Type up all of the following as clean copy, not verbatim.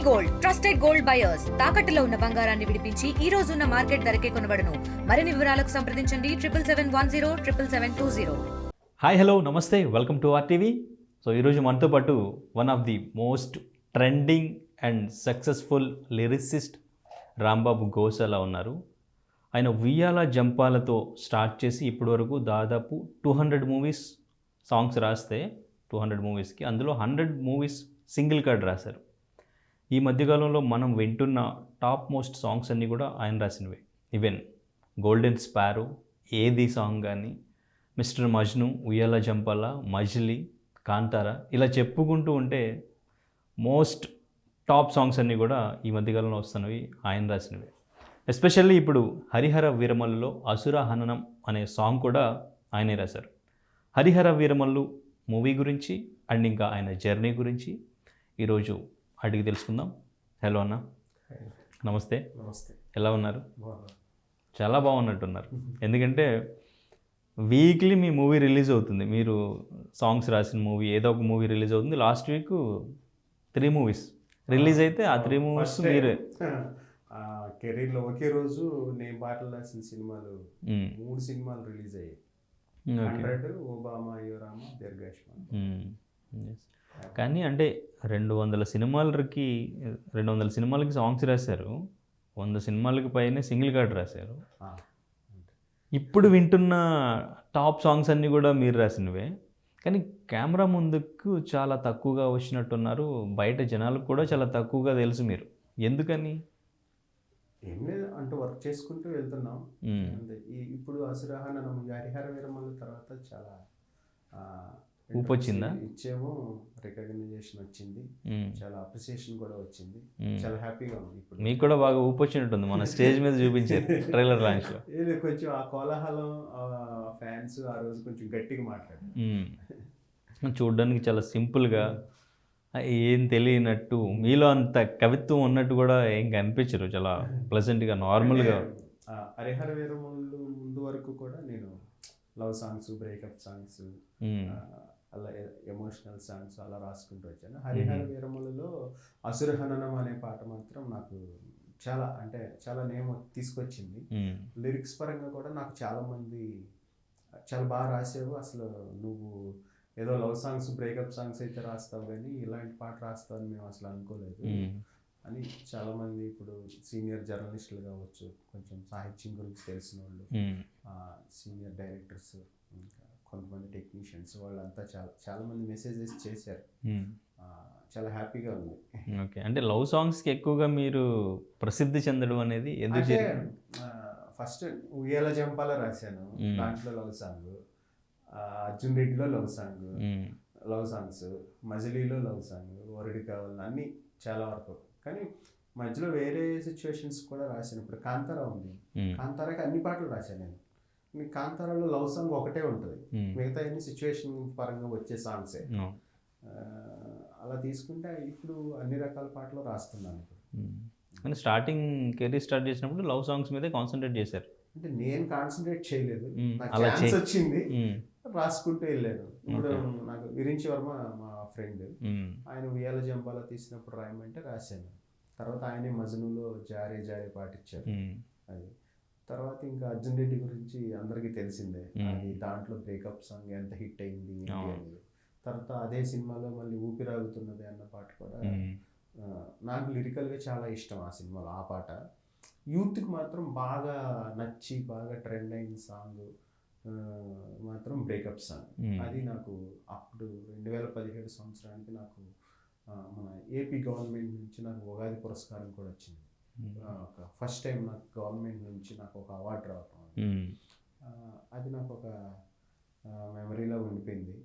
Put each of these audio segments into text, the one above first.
Gold trusted gold buyers తాకట్టులో ఉన్న బంగారాన్ని విడిపించి ఈ రోజు ఉన్న మార్కెట్ ధరకే కొనబడును. మరిన్ని వివరాలకు సంప్రదించండి 7771077720. హాయ్ హలో నమస్తే, వెల్కమ్ టు RTV. సో ఈరోజు మనతో పాటు one of the most trending and successful lyricist Rambabu Gosala ఉన్నారు. ఆయన ఉయ్యాల జంపాలతో స్టార్ట్ చేసి ఇప్పటి వరకు దాదాపు 200 మూవీస్ సాంగ్స్ రాస్తే 200 మూవీస్కి అందులో 100 మూవీస్ సింగిల్ కార్డ్ రాశారు. ఈ మధ్యకాలంలో మనం వింటున్న టాప్ మోస్ట్ సాంగ్స్ అన్నీ కూడా ఆయన రాసినవే. ఈవెన్ గోల్డెన్ స్పారో, ఏది సాంగ్ కానీ, మిస్టర్ మజ్ను, ఉయ్యాల జంపాల, మజిలీ, కాంతార, ఇలా చెప్పుకుంటూ ఉంటే మోస్ట్ టాప్ సాంగ్స్ అన్నీ కూడా ఈ మధ్యకాలంలో వస్తున్నవి ఆయన రాసినవే. ఎస్పెషల్లీ ఇప్పుడు హరిహర వీరమల్లులో అసుర హననం అనే సాంగ్ కూడా ఆయనే రాశారు. హరిహర వీరమల్లు మూవీ గురించి అండ్ ఇంకా ఆయన జర్నీ గురించి ఈరోజు అడిగి తెలుసుకుందాం. హలో అన్న, నమస్తే. నమస్తే. ఎలా ఉన్నారు? చాలా బాగున్నట్టున్నారు. ఎందుకంటే వీక్లీ మీ మూవీ రిలీజ్ అవుతుంది. మీరు సాంగ్స్ రాసిన మూవీ ఏదో ఒక మూవీ రిలీజ్ అవుతుంది. లాస్ట్ వీక్ 3 మూవీస్ రిలీజ్ అయితే ఆ 3 మూవీస్ మీరే. కెరీర్లో ఒకే రోజు నేను పాటలు రాసిన సినిమాలు 3 సినిమాలు రిలీజ్ అయ్యాయి. 100, ఒబామా, యువరామ, దీర్ఘాయుష్మాన్. కానీ అంటే 200 సినిమాలకి సాంగ్స్ రాశారు, 100 సినిమాలకి పైన సింగిల్ కార్డ్ రాశారు. ఇప్పుడు వింటున్న టాప్ సాంగ్స్ అన్నీ కూడా మీరు రాసినవే. కానీ కెమెరా ముందుకు చాలా తక్కువగా వచ్చినట్టున్నారు. బయట జనాలకు కూడా చాలా తక్కువగా తెలుసు మీరు. ఎందుకని? ఏం లేదు, అంటూ వర్క్ చేసుకుంటూ వెళ్తున్నాం. అంతే. ఇప్పుడు అసురహననం, హరిహర వీరమల్లు తర్వాత చాలా ఊపొచ్చిందా? ఇచ్చేమో, రికగ్నైజేషన్ వచ్చింది, చాలా అప్రిసియేషన్ కూడా వచ్చింది. చాలా హ్యాపీగా ఉంది. ఇప్పుడు మీకు కూడా బాగా ఊపొచ్చినట్టుంది, మన స్టేజ్ మీద చూపించారు ట్రైలర్ లాంచ్లో. ఇది కొంచెం ఆ కోలాహలం, ఫ్యాన్స్ ఆ రోజు కొంచెం గట్టిగా మాట్లాడారు. చూడడానికి చాలా సింపుల్గా, ఏం తెలియనట్టు, మీలో అంత కవిత్వం ఉన్నట్టు కూడా ఏం కనిపించరు. చాలా ప్లెజెంట్గా, నార్మల్గా. హరిహర వీరమల్లు ముందు వరకు కూడా నేను లవ్ సాంగ్స్, బ్రేకప్ సాంగ్స్, అలా ఎమోషనల్ సాంగ్స్ అలా రాసుకుంటూ వచ్చాను. హరిహర వీరమల్లులో అసురహననం అనే పాట మాత్రం నాకు చాలా నేమ్ తీసుకొచ్చింది. లిరిక్స్ పరంగా కూడా నాకు చాలామంది చాలా బాగా రాసావు, అసలు నువ్వు ఏదో లవ్ సాంగ్స్, బ్రేకప్ సాంగ్స్ అయితే రాస్తావు కానీ ఇలాంటి పాట రాస్తావు అని మేము అసలు అనుకోలేదు అని చాలామంది, ఇప్పుడు సీనియర్ జర్నలిస్టులు కావచ్చు, కొంచెం సాహిత్యం గురించి తెలిసిన వాళ్ళు, సీనియర్ డైరెక్టర్స్, ఇంకా కొంతమంది టెక్నీషియన్స్, వాళ్ళంతా చాలామంది మెసేజెస్ చేశారు. చాలా హ్యాపీగా ఉంది. ఓకే, అంటే లవ్ సాంగ్స్కి ఎక్కువగా మీరు ప్రసిద్ధి చెందడం అనేది ఎందుకు? ఫస్ట్ ఉయ్యాల జంపాల రాశాను, దాంట్లో లవ్ సాంగ్. అర్జున్ రెడ్డిలో లవ్ సాంగ్స్, మజిలీలో లవ్ సాంగ్, వరుడి కావాలి, అన్నీ చాలా వరకు. కానీ మధ్యలో వేరే సిచ్యువేషన్స్ కూడా రాశాను. ఇప్పుడు కాంతారా ఉంది, కాంతారాకి అన్ని పాటలు రాశాను నేను. కాంతారాలో లవ్ సాంగ్ ఒకటే ఉంటుంది, మిగతా అన్ని సిచ్యువేషన్ పరంగా వచ్చే సాంగ్సే. అలా తీసుకుంటే ఇప్పుడు అన్ని రకాల పాటలు రాస్తున్నాను. కానీ స్టార్టింగ్ కెరీర్ స్టార్ట్ చేసినప్పుడు లవ్ సాంగ్స్ మీదే కాన్సన్ట్రేట్ చేశారు. అంటే నేను కాన్సన్ట్రేట్ చేయలేదు, నాకు ఛాన్స్ వచ్చింది, రాసుకుంటూ వెళ్ళాను. ఇప్పుడు నాకు విరించి వర్మ మా ఫ్రెండ్, ఆయన ఉయ్యాల జంపాల తీసినప్పుడు రాయమంటే రాశాను. తర్వాత ఆయనే మజనులో జారే జారే పాటిచ్చారు. అది తర్వాత ఇంకా అర్జున్ రెడ్డి గురించి అందరికీ తెలిసిందే, అది దాంట్లో బ్రేకప్ సాంగ్ ఎంత హిట్ అయింది అనేది. తర్వాత అదే సినిమాలో మళ్ళీ ఊపిరాగుతున్నది అన్న పాట కూడా నాకు లిరికల్గా చాలా ఇష్టం. ఆ సినిమాలో ఆ పాట యూత్కి మాత్రం బాగా నచ్చి బాగా ట్రెండ్ అయిన సాంగ్ మాత్రం బ్రేకప్ సాంగ్. అది నాకు అప్పుడు 2017 సంవత్సరానికి నాకు మన ఏపీ గవర్నమెంట్ నుంచి నాకు ఉగాది పురస్కారం కూడా వచ్చింది. ఫస్ట్ టైం నాకు గవర్నమెంట్ నుంచి నాకు ఒక అవార్డు రావటం, అది నాకు ఒక మెమరీలో ఉండిపోయింది.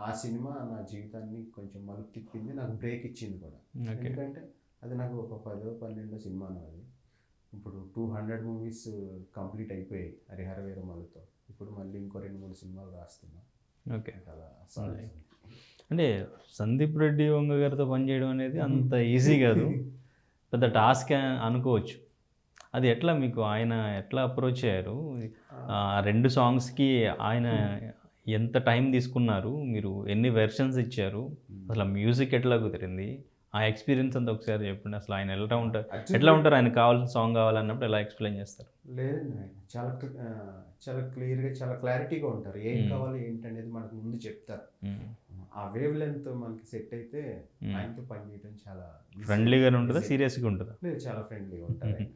ఆ సినిమా నా జీవితాన్ని కొంచెం మలుపు తిప్పింది, నాకు బ్రేక్ ఇచ్చింది కూడా. ఎందుకంటే అది నాకు ఒక 10-12 సినిమాను. అది ఇప్పుడు 200 మూవీస్ కంప్లీట్ అయిపోయాయి హరిహర వీరమల్లుతో. ఇప్పుడు మళ్ళీ ఇంకో 2-3 సినిమాలు రాస్తున్నాం. ఓకే, అలా అంటే సందీప్ రెడ్డి వంగ గారితో పనిచేయడం అనేది అంత ఈజీ కాదు, పెద్ద టాస్క్ అనుకోవచ్చు. అది ఎట్లా మీకు ఆయన ఎట్లా అప్రోచ్ అయ్యారు? 2 సాంగ్స్కి ఆయన ఎంత టైం తీసుకున్నారు? మీరు ఎన్ని వెర్షన్స్ ఇచ్చారు? అసలు మ్యూజిక్ ఎట్లా కుదిరింది? ఆ ఎక్స్పీరియన్స్ అంతా ఒకసారి చెప్పండి. అసలు ఆయన ఎట్లా ఉంటారు, ఆయన కావాల్సిన సాంగ్ కావాలన్నప్పుడు ఎలా ఎక్స్ప్లెయిన్ చేస్తారు? లేదండి, ఆయన చాలా క్లియర్గా, చాలా క్లారిటీగా ఉంటారు. ఏం కావాలి ఏంటి అనేది మనకు ముందు చెప్తారు. ఆ వేవ్ లెంత్ మనకి సెట్ అయితే ఆయనతో పని చేయడం చాలా ఫ్రెండ్లీగా ఉంటుందా, సీరియస్గా ఉంటుందా? లేదు, చాలా ఫ్రెండ్లీగా ఉంటారు ఆయన.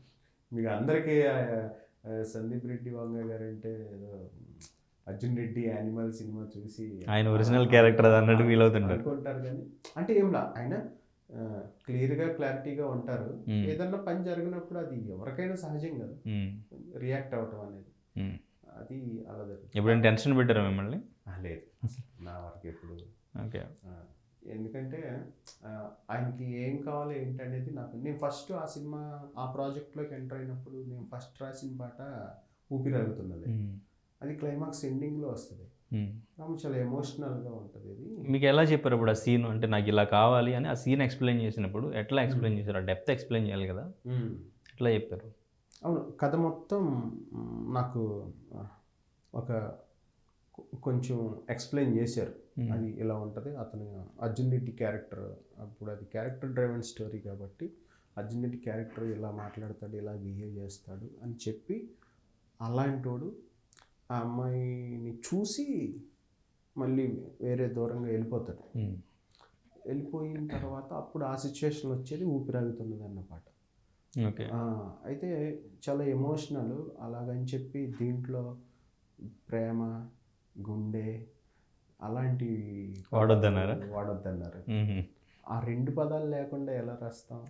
మీకు అందరికీ సందీప్ రెడ్డి వంగ గారు అంటే ఏదో అర్జున్ రెడ్డి యానిమల్ సినిమా చూసి ఆయన ఒరిజినల్ క్యారెక్టర్ అది అన్నట్టు ఫీల్ అవుతుంటారు అనుకుంటారు. కానీ అంటే ఏంలా ఆయన క్లియర్గా క్లారిటీగా ఉంటారు. ఏదన్నా పని జరిగినప్పుడు అది ఎవరికైనా సహజం కదా రియాక్ట్ అవ్వటం అనేది, అది అలా జరుగుతుంది. ఎప్పుడైనా టెన్షన్ పెట్టారా మిమ్మల్ని? లేదు, నా వరకు ఎప్పుడు. ఓకే. ఎందుకంటే ఆయనకి ఏం కావాలి ఏంటనేది నేను ఫస్ట్ ఆ సినిమా ఆ ప్రాజెక్ట్లోకి ఎంటర్ అయినప్పుడు నేను ఫస్ట్ రాసిన పాట ఊపిరాగుతున్నది. అది క్లైమాక్స్ ఎండింగ్లో వస్తుంది. చాలా ఎమోషనల్గా ఉంటుంది. ఇది మీకు ఎలా చెప్పారు ఇప్పుడు ఆ సీన్? అంటే నాకు ఇలా కావాలి అని ఆ సీన్ ఎక్స్ప్లెయిన్ చేసినప్పుడు ఎట్లా ఎక్స్ప్లెయిన్ చేశారు? ఆ డెప్త్ ఎక్స్ప్లెయిన్ చేయాలి కదా, ఎట్లా చెప్పారు? అవును, కథ మొత్తం నాకు కొంచెం ఎక్స్ప్లెయిన్ చేశారు. అది ఇలా ఉంటుంది, అతను అర్జున్ రెడ్డి క్యారెక్టర్, అప్పుడు అది క్యారెక్టర్ డ్రైవెన్ స్టోరీ కాబట్టి అర్జున్ రెడ్డి క్యారెక్టర్ ఇలా మాట్లాడతాడు, ఇలా బిహేవ్ చేస్తాడు అని చెప్పి, అలాంటోడు ఆ అమ్మాయిని చూసి మళ్ళీ వేరే దూరంగా వెళ్ళిపోతాడు. వెళ్ళిపోయిన తర్వాత అప్పుడు ఆ సిచ్యువేషన్ వచ్చేది ఊపిరాగుతున్నది అన్న పాట. ఓకే. అయితే చాలా ఎమోషనల్. అలాగని చెప్పి దీంట్లో ప్రేమ, గుండె అలాంటివి వాడొద్దన్నారు. ఆ రెండు పదాలు లేకుండా ఎలా రాస్తాం?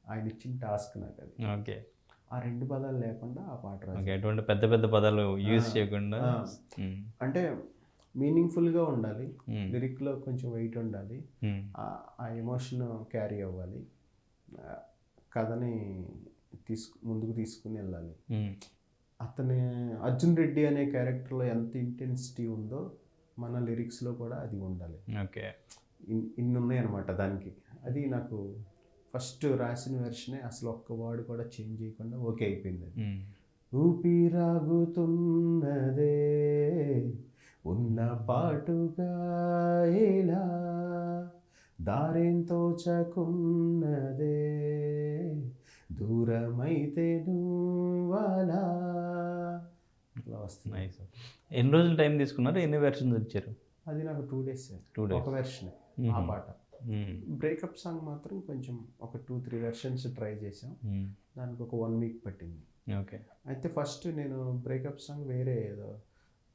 ఆయన ఇచ్చిన టాస్క్ నాకు అది. ఓకే. ఆ రెండు పదాలు లేకుండా ఆ పాట రాస్తాం. ఎటువంటి పెద్ద పెద్ద పదాలు యూజ్ చేయకుండా, అంటే మీనింగ్ఫుల్గా ఉండాలి, లిరిక్లో కొంచెం వెయిట్ ఉండాలి, ఆ ఎమోషన్ క్యారీ అవ్వాలి, కథని ముందుకు తీసుకుని వెళ్ళాలి. అతని అర్జున్ రెడ్డి అనే క్యారెక్టర్లో ఎంత ఇంటెన్సిటీ ఉందో మన లిరిక్స్లో కూడా అది ఉండాలి. ఓకే. ఇన్ని ఉన్నాయన్నమాట దానికి. అది నాకు ఫస్ట్ రాసిన వెర్షనే అసలు ఒక్క వర్డ్ కూడా చేంజ్ చేయకుండా ఓకే అయిపోయింది. ఊపిరాగుతున్నదే ఉన్న పాటుగా ఇలా దారేంతో చకున్నదే దూరమైతే నువ్వలా అలా వస్తుంది. ఎన్ని రోజులు టైం తీసుకున్నారు? ఎన్ని వెర్షన్స్ ఇచ్చారు? అది నాకు 2 days. ఒక వెర్షన్ ఆ పాట. బ్రేకప్ సాంగ్ మాత్రం కొంచెం ఒక 2-3 వెర్షన్స్ ట్రై చేసాం. దానికి ఒక 1 week పట్టింది. ఓకే. అయితే ఫస్ట్ నేను బ్రేకప్ సాంగ్ వేరే ఏదో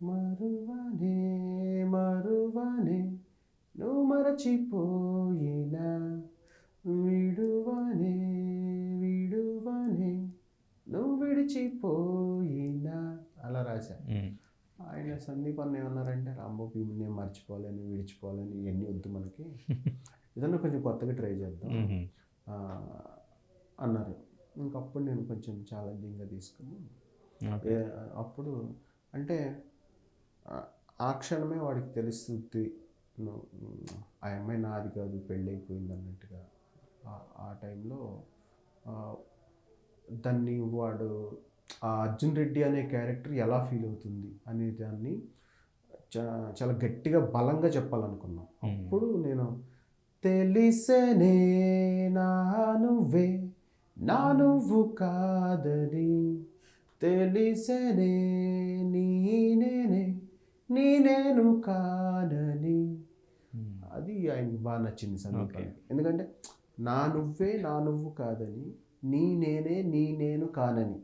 మరువనే మరువనే నువ్వు మరచిపోయినా విడువనే విడువనే నువ్వు విడిచిపోయినా అలా రాశా. ఆయన సందీప్ అన్న ఏమన్నారంటే, రాంబాబు నేను మర్చిపోలేను, విడిచిపోలేను, ఇవన్నీ వద్దు మనకి, ఏదన్నా కొంచెం కొత్తగా ట్రై చేద్దాం అన్నారు. ఇంకప్పుడు నేను కొంచెం ఛాలెంజింగ్గా తీసుకుని అప్పుడు అంటే ఆ క్షణమే వాడికి తెలుస్తుంది ఆ అమ్మాయి నాది కాదు, పెళ్ళి అయిపోయింది అన్నట్టుగా. ఆ టైంలో దాన్ని వాడు ఆ అర్జున్ రెడ్డి అనే క్యారెక్టర్ ఎలా ఫీల్ అవుతుంది అనే దాన్ని చాలా గట్టిగా బలంగా చెప్పాలనుకున్నాం. అప్పుడు నేను తెలిసేనే నా నువ్వే నా నువ్వు కాదని, తెలిసేనే నేనే నేను కాదని. అది ఆయనకి బాగా నచ్చింది సందీపానికి. ఎందుకంటే నా నువ్వే నా నువ్వు కాదని, నేనే నేను కానని,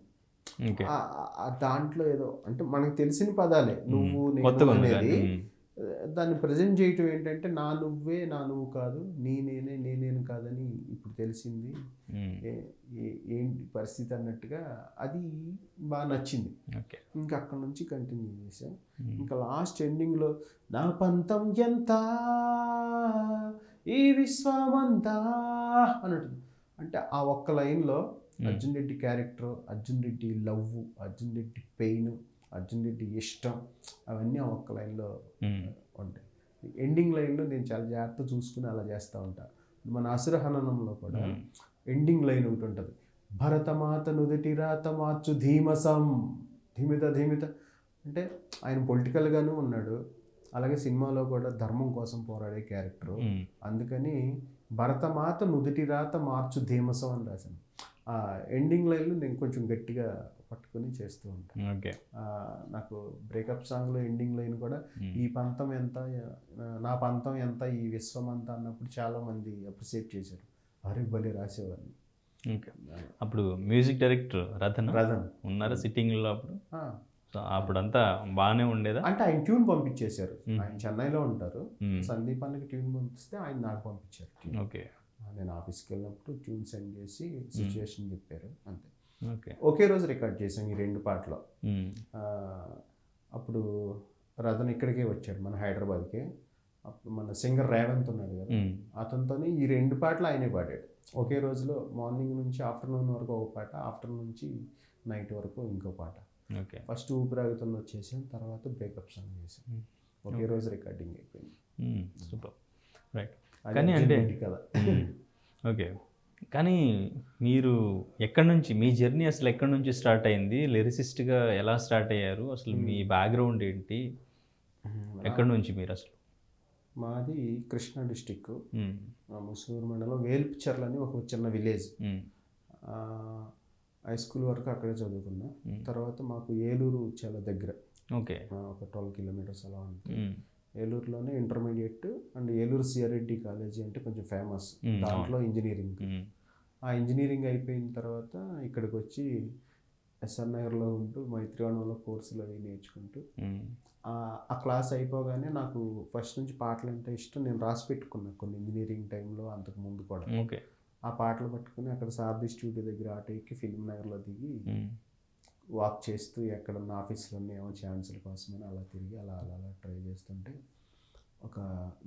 దాంట్లో ఏదో అంటే మనకు తెలిసిన పదాలే నువ్వు నేను అనేది, దాన్ని ప్రజెంట్ చేయటం ఏంటంటే నా నువ్వే నా నువ్వు కాదు, నేనేను కాదని ఇప్పుడు తెలిసింది ఏంటి పరిస్థితి అన్నట్టుగా. అది బాగా నచ్చింది. ఇంకా అక్కడ నుంచి కంటిన్యూ చేసాం. ఇంకా లాస్ట్ ఎండింగ్లో నా పంతం ఎంత ఈ విశ్వమంతా అన్నట్టు, అంటే ఆ ఒక్క లైన్లో Arjun Reddy character, Arjun Reddy love, Arjun Reddy pain, Arjun Reddy ఇష్టం, అవన్నీ ఆ ఒక్క లైన్లో ఉంటాయి. ఎండింగ్ లైన్లో నేను చాలా జాగ్రత్త చూసుకుని అలా చేస్తూ ఉంటాను. మన అసురహననంలో కూడా ఎండింగ్ లైన్ ఒకటి ఉంటుంది, భరతమాత నుదుటి రాత మార్చు ధీమసం ధీమిత. అంటే ఆయన పొలిటికల్గాను ఉన్నాడు, అలాగే సినిమాలో కూడా ధర్మం కోసం పోరాడే క్యారెక్టరు. అందుకని భరతమాత నుదుటి రాత మార్చు ధీమసం అని రాశాను. ఆ ఎండింగ్ లైన్లు నేను కొంచెం గట్టిగా పట్టుకొని చేస్తూ ఉంటాను. ఓకే. నాకు బ్రేకప్ సాంగ్లో ఎండింగ్ లైన్ కూడా ఈ పంతం ఎంత, నా పంతం ఎంత, ఈ విశ్వం అంతా అన్నప్పుడు చాలామంది అప్రిషియేట్ చేశారు. అరే భలే రాసేవాడిని. ఓకే. అప్పుడు మ్యూజిక్ డైరెక్టర్ రథన్ ఉన్నారా సిట్టింగ్లో అప్పుడు? సో అప్పుడంతా బాగానే ఉండేదా? అంటే ఆయన ట్యూన్ పంపించేశారు. ఆయన చెన్నైలో ఉంటారు. సందీప్ అన్నకి ట్యూన్ పంపిస్తే ఆయన నాకు పంపించారు. ఓకే. నేను ఆఫీస్కి వెళ్ళినప్పుడు ట్యూన్ సెండ్ చేసి సిచ్యువేషన్ చెప్పారు, అంతే. ఓకే. ఒకే రోజు రికార్డ్ చేసాం ఈ 2 పాటలు. అప్పుడు రతన్ ఇక్కడికే వచ్చాడు, మన హైదరాబాద్కి. అప్పుడు మన సింగర్ రేవంత్ ఉన్నాడు కదా, అతనితో ఈ 2 పాటలు ఆయనే పాడాడు ఒకే రోజులో. మార్నింగ్ నుంచి ఆఫ్టర్నూన్ వరకు ఒక పాట, ఆఫ్టర్నూన్ నుంచి నైట్ వరకు ఇంకో పాట. ఓకే. ఫస్ట్ ఊపిరాగుతున్న వచ్చేసాం, తర్వాత బ్రేకప్ సాంగ్ చేసాం. ఒకే రోజు రికార్డింగ్ అయిపోయింది. సూపర్. రైట్. కానీ అంటే కదా. ఓకే. కానీ మీరు ఎక్కడి నుంచి, మీ జర్నీ అసలు ఎక్కడి నుంచి స్టార్ట్ అయింది? లిరిసిస్ట్గా ఎలా స్టార్ట్ అయ్యారు? అసలు మీ బ్యాక్గ్రౌండ్ ఏంటి? ఎక్కడి నుంచి మీరు అసలు? మాది కృష్ణా డిస్టిక్, ముసూరు మండలం, వేల్పిచర్ల అని ఒక చిన్న విలేజ్. హై స్కూల్ వరకు అక్కడే చదువుకున్నా. తర్వాత మాకు ఏలూరు చాలా దగ్గర. ఓకే. ఒక 12 కిలోమీటర్స్ అలా ఉంటుంది. ఏలూరులోనే ఇంటర్మీడియట్ అండ్ ఏలూరు సిఆర్రెడ్డి కాలేజీ అంటే కొంచెం ఫేమస్, దాంట్లో ఇంజనీరింగ్. ఆ ఇంజనీరింగ్ అయిపోయిన తర్వాత ఇక్కడికి వచ్చి ఎస్ఆర్ నగర్లో ఉంటూ మైత్రివనంలో కోర్సులు అవి నేర్చుకుంటూ, ఆ క్లాస్ అయిపోగానే నాకు ఫస్ట్ నుంచి పాటలు అంటే ఇష్టం. నేను రాసి పెట్టుకున్నా కొన్ని ఇంజనీరింగ్ టైంలో, అంతకు ముందు కూడా. ఓకే. ఆ పాటలు పట్టుకుని అక్కడ సారథి స్టూడియో దగ్గర ఆటో ఎక్కి ఫిల్మ్ నగర్లో దిగి వాక్ చేస్తూ ఎక్కడన్నా ఆఫీస్లో ఏమో ఛాన్సుల కోసమని అలా తిరిగి అలా ట్రై చేస్తుంటే ఒక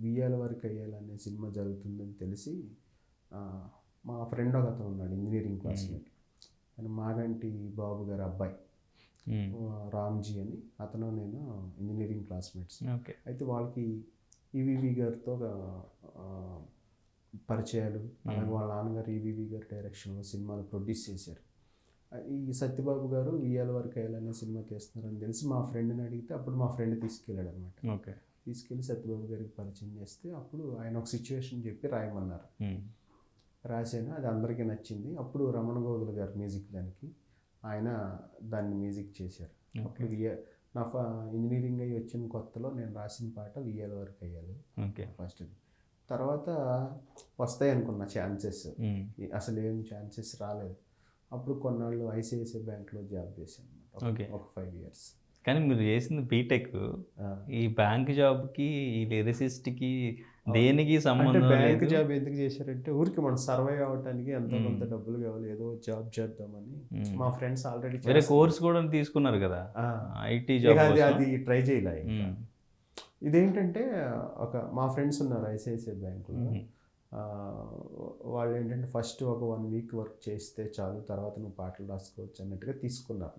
వియ్యాల వరకు అయ్యాలనే సినిమా జరుగుతుందని తెలిసి, మా ఫ్రెండ్ ఒక అతను ఉన్నాడు ఇంజనీరింగ్ క్లాస్మేట్, ఆయన మాగంటి బాబు గారి అబ్బాయి రామ్జీ అని, అతను నేను ఇంజనీరింగ్ క్లాస్మేట్స్. ఓకే. అయితే వాళ్ళకి ఈవీవి గారితో పరిచయాలు, అలాగే వాళ్ళ నాన్నగారు ఈవీవి గారి డైరెక్షన్లో సినిమాలు ప్రొడ్యూస్ చేశారు. ఈ సత్యబాబు గారు ఇయ్యాల వరకు అయ్యాలనే సినిమా తీస్తున్నారని తెలిసి మా ఫ్రెండ్ని అడిగితే అప్పుడు మా ఫ్రెండ్ తీసుకెళ్ళాడు అనమాట. ఓకే. తీసుకెళ్ళి సత్యబాబు గారికి పరిచయం చేస్తే అప్పుడు ఆయన ఒక సిచ్యువేషన్ చెప్పి రాయమన్నారు. రాశాను, అది అందరికీ నచ్చింది. అప్పుడు రమణ గోగుల గారు మ్యూజిక్ దానికి, ఆయన దాన్ని మ్యూజిక్ చేశారు. అప్పుడు నా ఇంజనీరింగ్ అయ్యి వచ్చిన కొత్తలో నేను రాసిన పాట ఇయ్యాల వరకు అయ్యాలి. ఓకే. ఫస్ట్ తర్వాత వస్తాయి అనుకున్న ఛాన్సెస్, అసలు ఏం ఛాన్సెస్ రాలేదు. అప్పుడు కొన్నాళ్ళు ఐసిఐసిఐ బ్యాంక్లో జాబ్ చేశాను. ఓకే. ఒక 5 years. కానీ మీరు చేసింది బీటెక్, ఈ బ్యాంక్ జాబ్కి ఈ లిరిసిస్ట్కి దేనికి సంబంధం? బ్యాంక్ జాబ్ ఎందుకు చేశారంటే ఊరికి మనం సర్వైవ్ అవ్వడానికి ఎంతో కొంత డబ్బులు కావాలి, ఏదో జాబ్ చేద్దామని. మా ఫ్రెండ్స్ ఆల్రెడీ వేరే కోర్స్ కూడా తీసుకున్నారు కదా, ఐటీ జాబ్. అది ట్రై చేయలే. ఇదేంటంటే మా ఫ్రెండ్స్ ఉన్నారు ఐసిఐసిఐ బ్యాంకులో, వాళ్ళు ఏంటంటే ఫస్ట్ ఒక 1 week వర్క్ చేస్తే చాలు, తర్వాత నువ్వు పాటలు రాసుకోవచ్చు అన్నట్టుగా తీసుకున్నారు.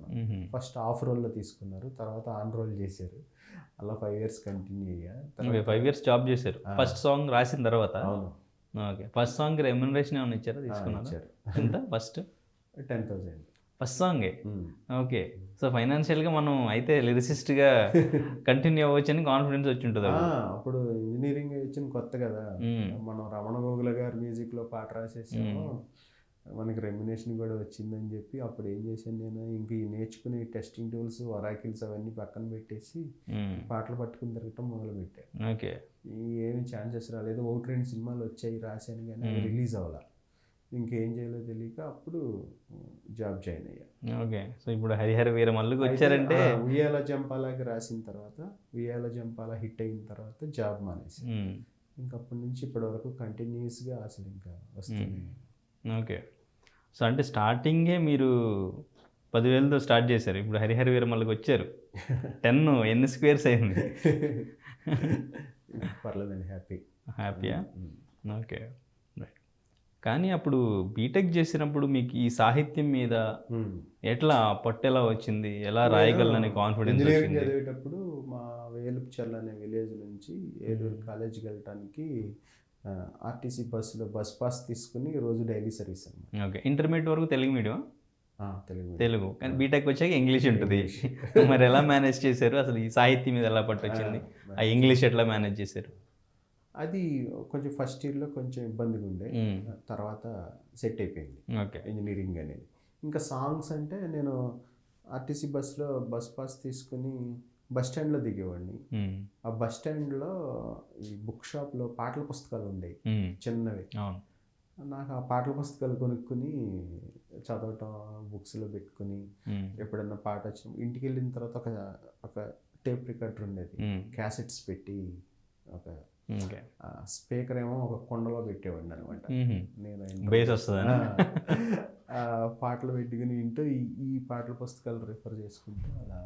ఫస్ట్ ఆఫ్ రోల్లో తీసుకున్నారు, తర్వాత ఆన్ రోల్ చేశారు. అలా 5 years కంటిన్యూ అయ్యా. 5 years జాబ్ చేశారు ఫస్ట్ సాంగ్ రాసిన తర్వాత. ఓకే. ఫస్ట్ సాంగ్ రెమ్యునరేషన్ ఏమైనా ఇచ్చారా? తీసుకున్నారు. ఎంత? ఫస్ట్ 10,000 ఫస్ట్ సాంగే. ఓకే. సో ఫైనాన్షియల్గా మనం అయితే లిరిసిస్ట్గా కంటిన్యూ అవ్వచ్చు అని కాన్ఫిడెన్స్ వచ్చి ఉంటుంది. అప్పుడు ఇంజనీరింగ్ వచ్చిన కొత్త కదా, మనం రమణ గోగుల గారి మ్యూజిక్లో పాట రాసేసాము, మనకి రెమ్యునేషన్ కూడా వచ్చిందని చెప్పి అప్పుడు ఏం చేశాను నేను, ఇంక ఈ నేర్చుకునే టెస్టింగ్ టూల్స్, ఒరాకిల్స్ అవన్నీ పక్కన పెట్టేసి పాటలు పట్టుకుని తిరగటం మొదలుపెట్టాను. ఓకే. ఏమి ఛాన్సెస్ రాలేదు. 1-2 సినిమాలు వచ్చాయి, రాశాను, కానీ అవి రిలీజ్ అవ్వాలి. ఇంకేం చేయాలో తెలియక అప్పుడు జాబ్ జాయిన్ అయ్యా. ఓకే. సో ఇప్పుడు హరిహర వీరమల్లుకి వచ్చారంటే ఉయ్యాల జంపాలకి రాసిన తర్వాత, ఉయ్యాల జంపాల హిట్ అయిన తర్వాత జాబ్ మానేసి ఇంకప్పటి నుంచి ఇప్పటి వరకు కంటిన్యూస్గా అసలు ఇంకా వస్తుంది. ఓకే. సో అంటే స్టార్టింగే మీరు 10,000తో స్టార్ట్ చేశారు, ఇప్పుడు హరిహర వీరమల్లుకి వచ్చారు. 10 ఎన్ని స్క్వేర్స్ అయింది? పర్లేదండి, హ్యాపీయా? ఓకే. రైట్. కానీ అప్పుడు బీటెక్ చేసినప్పుడు మీకు ఈ సాహిత్యం మీద ఎట్లా పట్టెలా వచ్చింది, ఎలా రాయగలనని కాన్ఫిడెన్స్ వచ్చింది? చదివేటప్పుడు మా వేలుపుచర్ల అనే విలేజ్ నుంచి ఏలూరు కాలేజీకి వెళ్ళటానికి ఆర్టీసీ బస్సులో బస్ పాస్ తీసుకుని రోజు డైలీ సర్వీస్ అన్నమాట. ఓకే. ఇంటర్మీడియట్ వరకు తెలుగు మీడియం? తెలుగు. కానీ బీటెక్ వచ్చాక ఇంగ్లీష్ ఉంటుంది. మరి ఎలా మేనేజ్ చేశారు? అసలు ఈ సాహిత్యం మీద ఎలా పట్టు వచ్చింది? ఆ ఇంగ్లీష్ ఎట్లా మేనేజ్ చేశారు? అది కొంచెం ఫస్ట్ ఇయర్లో కొంచెం ఇబ్బందిగా ఉండే, తర్వాత సెట్ అయిపోయింది ఇంజనీరింగ్ అనేది. ఇంకా సాంగ్స్ అంటే నేను ఆర్టీసీ బస్సులో బస్ పాస్ తీసుకుని బస్ స్టాండ్లో దిగేవాడిని. ఆ బస్ స్టాండ్లో ఈ బుక్ షాప్లో పాటల పుస్తకాలు ఉండేవి చిన్నవి. నాకు ఆ పాటల పుస్తకాలు కొనుక్కుని చదవటం, బుక్స్లో పెట్టుకుని ఎప్పుడన్నా పాట వచ్చిన ఇంటికి వెళ్ళిన తర్వాత ఒక టేప్ రికార్డర్ ఉండేది, క్యాసెట్స్ పెట్టి ఒక స్పీకర్ ఏమో ఒక కొండలో పెట్టేవాడిని అనమాట. నేను పాటలు పెట్టుకుని వింటూ ఈ పాటల పుస్తకాలు రిఫర్ చేసుకుంటూ అలా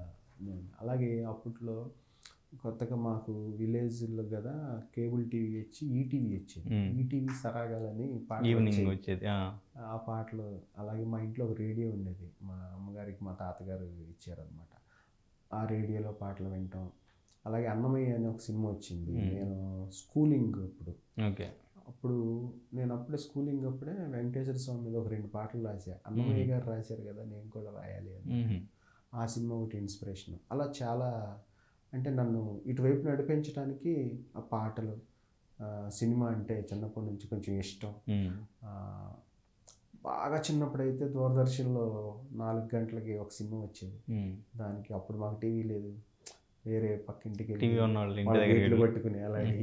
నేను. అలాగే అప్పట్లో కొత్తగా మాకు విలేజ్లో కదా కేబుల్ టీవీ వచ్చి ఈటీవీ వచ్చేది. ఈటీవీ సరాగాలని పాటలు వచ్చేది. ఆ పాటలు అలాగే మా ఇంట్లో ఒక రేడియో ఉండేది, మా అమ్మగారికి మా తాతగారు ఇచ్చారనమాట. ఆ రేడియోలో పాటలు వింటాం. అలాగే అన్నమయ్య అనే ఒక సినిమా వచ్చింది. నేను స్కూలింగ్ అప్పుడు నేను అప్పుడే స్కూలింగ్ అప్పుడే వెంకటేశ్వర స్వామి మీద ఒక 2 పాటలు రాశా. అన్నమయ్య గారు రాశారు కదా, నేను కూడా రాయాలి అని. ఆ సినిమా ఒకటి ఇన్స్పిరేషన్. అలా చాలా అంటే నన్ను ఇటువైపు నడిపించడానికి ఆ పాటలు, సినిమా అంటే చిన్నప్పటి నుంచి కొంచెం ఇష్టం. బాగా చిన్నప్పుడైతే దూరదర్శన్లో 4 గంటలకి ఒక సినిమా వచ్చేది. దానికి అప్పుడు మాకు టీవీ లేదు, వేరే పక్కింటికి గేట్లు పట్టుకుని అలాగే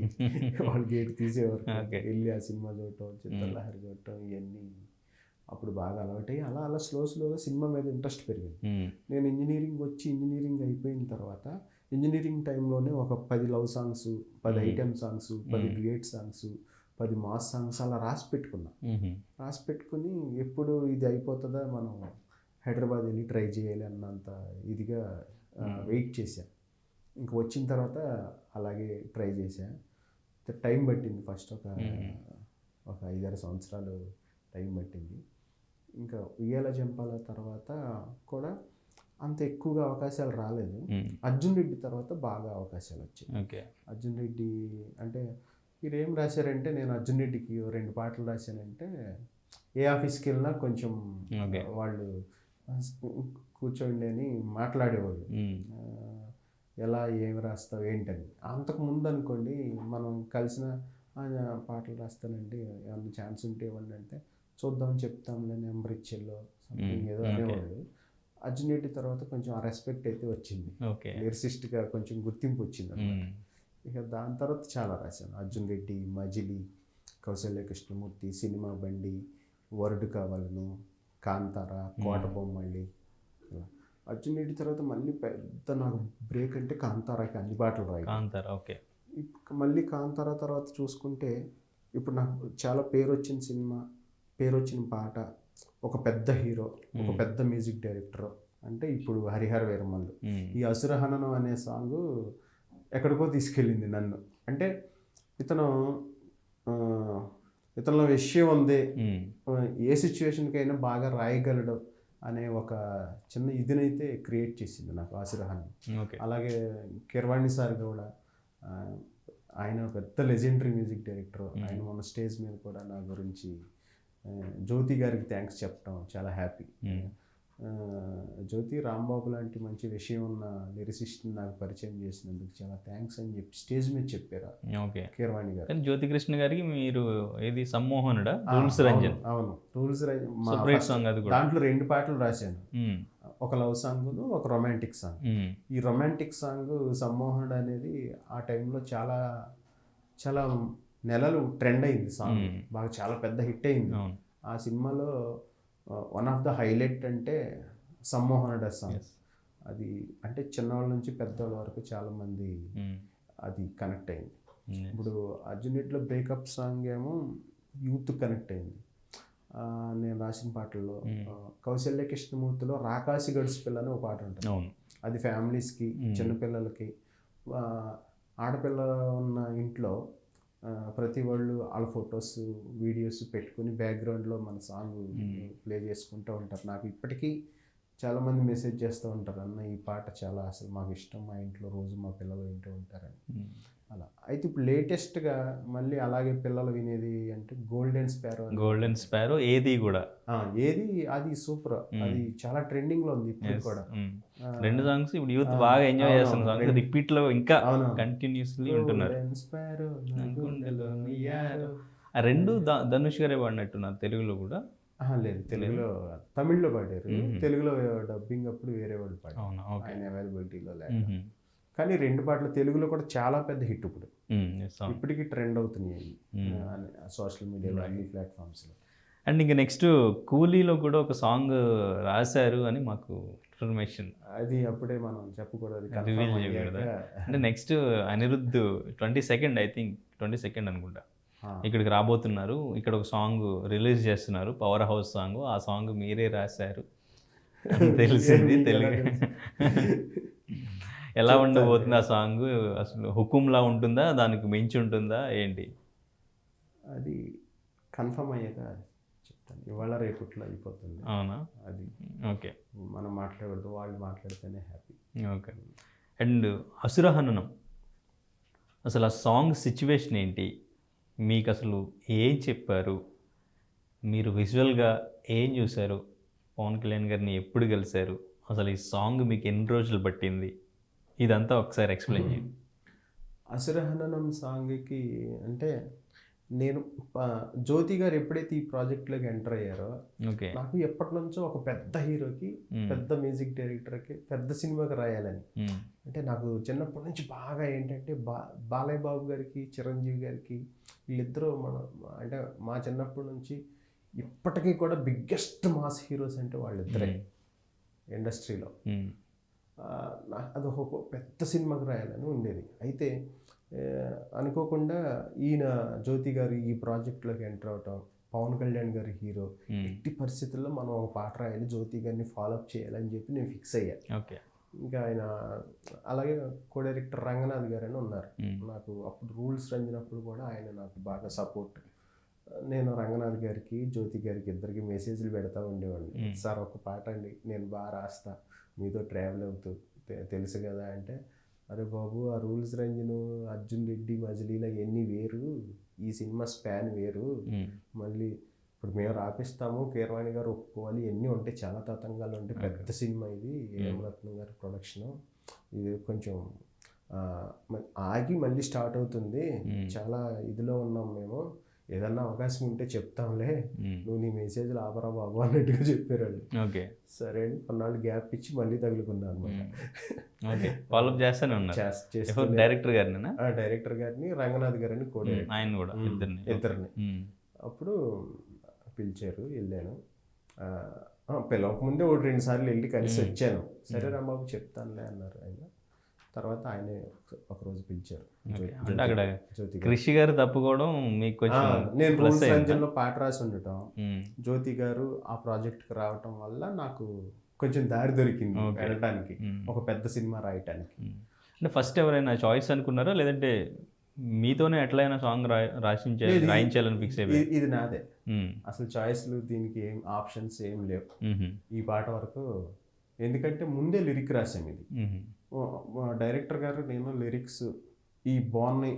వాళ్ళు గేట్ తీసేవారు, వెళ్ళి ఆ సినిమా చూడటం, చిత్రలహరి చూడటం, ఇవన్నీ అప్పుడు బాగా అలవాటయ్యి అలా అలా స్లోగా సినిమా మీద ఇంట్రెస్ట్ పెరిగింది. నేను ఇంజనీరింగ్ అయిపోయిన తర్వాత ఇంజనీరింగ్ టైంలోనే ఒక 10 love songs, 10 item songs, 10 డ్యూయెట్ songs, 10 mass songs అలా రాసి పెట్టుకుని ఎప్పుడు ఇది అయిపోతుందా, మనం హైదరాబాద్ వెళ్ళి ట్రై చేయాలి అన్నంత ఇదిగా వెయిట్ చేశాను. ఇంక వచ్చిన తర్వాత అలాగే ట్రై చేశాను. టైం పట్టింది, ఫస్ట్ ఒక 5-6 సంవత్సరాలు టైం పట్టింది. ఇంకా ఉయ్యాల జంపాల తర్వాత కూడా అంత ఎక్కువగా అవకాశాలు రాలేదు. అర్జున్ రెడ్డి తర్వాత బాగా అవకాశాలు వచ్చాయి. అర్జున్ రెడ్డి అంటే మీరు ఏం రాశారంటే, నేను అర్జున్ రెడ్డికి 2 పాటలు రాశానంటే ఏ ఆఫీస్కి వెళ్ళినా కొంచెం వాళ్ళు కూర్చోండి అని మాట్లాడేవాళ్ళు, ఎలా ఏమి రాస్తావు ఏంటని. అంతకుముందు అనుకోండి మనం కలిసిన పాటలు రాస్తానండి, ఏమన్నా ఛాన్స్ ఉంటే ఇవ్వండి అంటే చూద్దాం చెప్తాంలే, నెంబర్ ఇచ్చేలో సంథింగ్ ఏదో అనేవాళ్ళు. అర్జున్ రెడ్డి తర్వాత కొంచెం ఆ రెస్పెక్ట్ అయితే వచ్చింది, లిరిసిస్ట్గా కొంచెం గుర్తింపు వచ్చింది అన్నమాట. ఇక దాని తర్వాత చాలా రాశాను. అర్జున్ రెడ్డి, మజిలీ, కౌశల్య కృష్ణమూర్తి, సినిమా బండి, వరుడు కావాలను, కాంతార, కోట బొమ్మళ్ళి. అర్జున్ రెడ్డి తర్వాత మళ్ళీ పెద్ద నాకు బ్రేక్ అంటే కాంతారాకి అన్ని పాటలు రాయి. మళ్ళీ కాంతార తర్వాత చూసుకుంటే ఇప్పుడు నాకు చాలా పేరు వచ్చిన పాట, ఒక పెద్ద హీరో, ఒక పెద్ద మ్యూజిక్ డైరెక్టర్ అంటే ఇప్పుడు హరిహర వీరమల్లు. ఈ అసురహననం అనే సాంగ్ ఎక్కడికో తీసుకెళ్ళింది నన్ను. అంటే ఇతనిలో విషయం ఉంది, ఏ సిచ్యువేషన్కైనా బాగా రాయగలడు అనే ఒక చిన్న ఇదినైతే క్రియేట్ చేసింది నాకు అసురహననం. అలాగే కీరవాణి సార్ కూడా, ఆయన పెద్ద లెజెండరీ మ్యూజిక్ డైరెక్టర్. ఆయన మొన్న స్టేజ్ మీద కూడా నా గురించి జ్యోతి గారికి థ్యాంక్స్ చెప్పడం చాలా హ్యాపీ. జ్యోతి రాంబాబు లాంటి మంచి విషయం ఉన్న లిరిసిస్ట్ని నాకు పరిచయం చేసినందుకు చాలా థ్యాంక్స్ అని చెప్పి స్టేజ్ మీద చెప్పారు కీరవాణి గారు. జ్యోతి కృష్ణ గారికి మీరు ఏది సమ్మోహనుడా? రూల్స్ రంజన్. అవును, రూల్స్ రంజన్. దాంట్లో 2 పాటలు రాశాను, ఒక లవ్ సాంగ్, ఒక రొమాంటిక్ సాంగ్. ఈ రొమాంటిక్ సాంగ్ సమ్మోహనుడు అనేది ఆ టైంలో చాలా చాలా నెలలు ట్రెండ్ అయింది సాంగ్, బాగా చాలా పెద్ద హిట్ అయింది. ఆ సినిమాలో వన్ ఆఫ్ ద హైలైట్ అంటే సమ్మోహనుడు సాంగ్. అది అంటే చిన్నవాళ్ళ నుంచి పెద్దవాళ్ళ వరకు చాలామంది అది కనెక్ట్ అయింది. ఇప్పుడు అర్జున్ రెడ్డిలో బ్రేకప్ సాంగ్ ఏమో యూత్ కనెక్ట్ అయింది. నేను రాసిన పాటల్లో కౌశల్య కృష్ణమూర్తిలో రాకాసి గడుసు పిల్ల అని ఒక పాట ఉంటుంది. అది ఫ్యామిలీస్కి, చిన్నపిల్లలకి, ఆడపిల్ల ఉన్న ఇంట్లో ప్రతి వాళ్ళు వాళ్ళ ఫొటోస్, వీడియోస్ పెట్టుకుని బ్యాక్గ్రౌండ్లో మన సాంగ్ ప్లే చేసుకుంటూ ఉంటారు. నాకు ఇప్పటికీ చాలామంది మెసేజ్ చేస్తూ ఉంటారు, అన్న ఈ పాట చాలా అసలు మాకు ఇష్టం, మా ఇంట్లో రోజు మా పిల్లలు వింటూ ఉంటారని. అలా అయితే ఇప్పుడు లేటెస్ట్గా మళ్ళీ అలాగే పిల్లలు వినేది అంటే గోల్డెన్ స్పారో. గోల్డెన్ స్పారో ఏది కూడా ఏది అది సూపర్, అది చాలా ట్రెండింగ్ లో ఉంది ఇప్పుడు కూడా. రెండు సాంగ్స్ ఇప్పుడు యూత్ బాగా ఎంజాయ్ చేస్తున్న సాంగ్స్, రిపీట్ లో ఇంకా కంటిన్యూస్లీ ఉంటున్నారు. ఆ రెండు ధనుష్ గారే పాడినట్టున్నారు తెలుగులో కూడా. లేదు, తెలుగులో తమిళ్లో పాడారు, తెలుగులో డబ్బింగ్ అప్పుడు వేరే వాళ్ళు పాడారు, ఆయన అవైలబిలిటీలో లేక. కానీ రెండు పాటలు తెలుగులో కూడా చాలా పెద్ద హిట్ ఇప్పుడు, ఇప్పటికీ ట్రెండ్ అవుతున్నాయి సోషల్ మీడియాలో, అన్ని ప్లాట్ఫామ్స్లో. అండ్ ఇంకా నెక్స్ట్ కూలీలో కూడా ఒక సాంగ్ రాశారు అని మాకు ఇన్ఫర్మేషన్. అది అప్పుడే మనం చెప్పకూడదు, రివీల్ చేయకూడదు. అంటే next Anirudh 22nd I think 22nd అనుకుంటా ఇక్కడికి రాబోతున్నారు. ఇక్కడ ఒక సాంగ్ రిలీజ్ చేస్తున్నారు, పవర్ హౌస్ సాంగ్. ఆ సాంగ్ మీరే రాశారు అని తెలిసింది. తెలుగు ఎలా ఉండబోతుంది ఆ సాంగ్? అసలు హుకుంలా ఉంటుందా, దానికి మించి ఉంటుందా ఏంటి? అది కన్ఫర్మ్ అయ్యాక చెప్తాను, ఇవాళ రేపట్లో అయిపోతుంది. అవునా? అది ఓకే, మనం మాట్లాడకూడదు, వాళ్ళు మాట్లాడితేనే హ్యాపీ. ఓకే. అండ్ అసురహననం, అసలు ఆ సాంగ్ సిచ్యువేషన్ ఏంటి? మీకు అసలు ఏం చెప్పారు? మీరు విజువల్గా ఏం చూశారు? పవన్ కళ్యాణ్ గారిని ఎప్పుడు కలిశారు? అసలు ఈ సాంగ్ మీకు ఎన్ని రోజులు పట్టింది? ఇదంతా ఒకసారి ఎక్స్ప్లెయిన్ చేయండి. అసురహననం సాంగ్కి అంటే నేను జ్యోతి గారు ఎప్పుడైతే ఈ ప్రాజెక్ట్లోకి ఎంటర్ అయ్యారో, నాకు ఎప్పటి నుంచో ఒక పెద్ద హీరోకి, పెద్ద మ్యూజిక్ డైరెక్టర్కి, పెద్ద సినిమాకి రాయాలని. అంటే నాకు చిన్నప్పటి నుంచి బాగా ఏంటంటే బాలయ్య బాబు గారికి, చిరంజీవి గారికి, వీళ్ళిద్దరూ అంటే మా చిన్నప్పటి నుంచి ఇప్పటికీ కూడా బిగ్గెస్ట్ మాస్ హీరోస్ అంటే వాళ్ళిద్దరే ఇండస్ట్రీలో. అదొక పెద్ద సినిమాకి రాయాలని ఉండేది. అయితే అనుకోకుండా ఈయన జ్యోతి గారు ఈ ప్రాజెక్ట్లోకి ఎంటర్ అవటం, పవన్ కళ్యాణ్ గారి హీరో, ఎట్టి పరిస్థితుల్లో మనం ఒక పాట రాయాలి, జ్యోతి గారిని ఫాలోఅప్ చేయాలని చెప్పి నేను ఫిక్స్ అయ్యా. ఓకే. ఇంకా ఆయన అలాగే కో డైరెక్టర్ రంగనాథ్ గారు అని ఉన్నారు నాకు. అప్పుడు రూల్స్ రంజినప్పుడు కూడా ఆయన నాకు బాగా సపోర్ట్. నేను రంగనాథ్ గారికి, జ్యోతి గారికి ఇద్దరికి మెసేజ్లు పెడతా ఉండేవాడిని, సార్ ఒక పాట అండి, నేను బాగా రాస్తా, మీతో ట్రావెల్ అవుతూ తెలుసు కదా అంటే, అరే బాబు ఆ రూల్స్ రంజను, అర్జున్ రెడ్డి, మజిలీలో ఎన్ని వేరు, ఈ సినిమా స్పాన్ వేరు, మళ్ళీ ఇప్పుడు మేము రాపిస్తాము, కీరవాణి గారు ఒప్పుకోవాలి, ఎన్ని ఉంటాయి, చాలా తతంగాలు ఉంటాయి, పెద్ద సినిమా ఇది, ఏమరత్నం గారి ప్రొడక్షన్, ఇది కొంచెం ఆగి మళ్ళీ స్టార్ట్ అవుతుంది, చాలా ఇదిలో ఉన్నాం మేము, ఏదన్నా అవకాశం ఉంటే చెప్తాంలే, నువ్వు నీ మెసేజ్లు ఆపరా బాబు అన్నట్టుగా చెప్పారు వాళ్ళు. ఓకే, సరే అండి, కొన్నాళ్ళు గ్యాప్ ఇచ్చి మళ్ళీ తగులుకున్నాను అనమాట. ఫాలోఅప్ చేస్తానే ఉన్నారు. డైరెక్టర్ గారిని, డైరెక్టర్ గారిని, రంగనాథ్ గారిని కూడా, ఆయన కూడా ఇద్దరిని. అప్పుడు పిలిచారు, వెళ్ళాను. పిలవకముందే 1-2 సార్లు వెళ్ళి కలిసి వచ్చాను. సరే రాంబాబు చెప్తానులే అన్నారు ఆయన. తర్వాత ఆయనే ఒకరోజు పిలిచారు. అంటే అక్కడ కృషి గారు తప్పుకోవడం మీకు కొంచెం, నేను రూల్స్ రంజన్లో పాట రాసి ఉండటం, జ్యోతి గారు ఆ ప్రాజెక్ట్కి రావటం వల్ల నాకు కొంచెం దారి దొరికింది వెళ్ళడానికి, ఒక పెద్ద సినిమా రాయటానికి. అంటే ఫస్ట్ ఎవరైనా చాయిస్ అనుకున్నారా, లేదంటే మీతోనే ఎట్లయినా సాంగ్ రాయించాలని ఫిక్స్ అయిపోయి? ఇది నాదే అసలు, చాయిస్లు దీనికి ఏం ఆప్షన్స్ ఏం లేవు ఈ పాట వరకు. ఎందుకంటే ముందే లిరిక్ రాసాం, ఇది డైరెక్టర్ గారు నేను లిరిక్స్ ఈ బాగున్నాయి.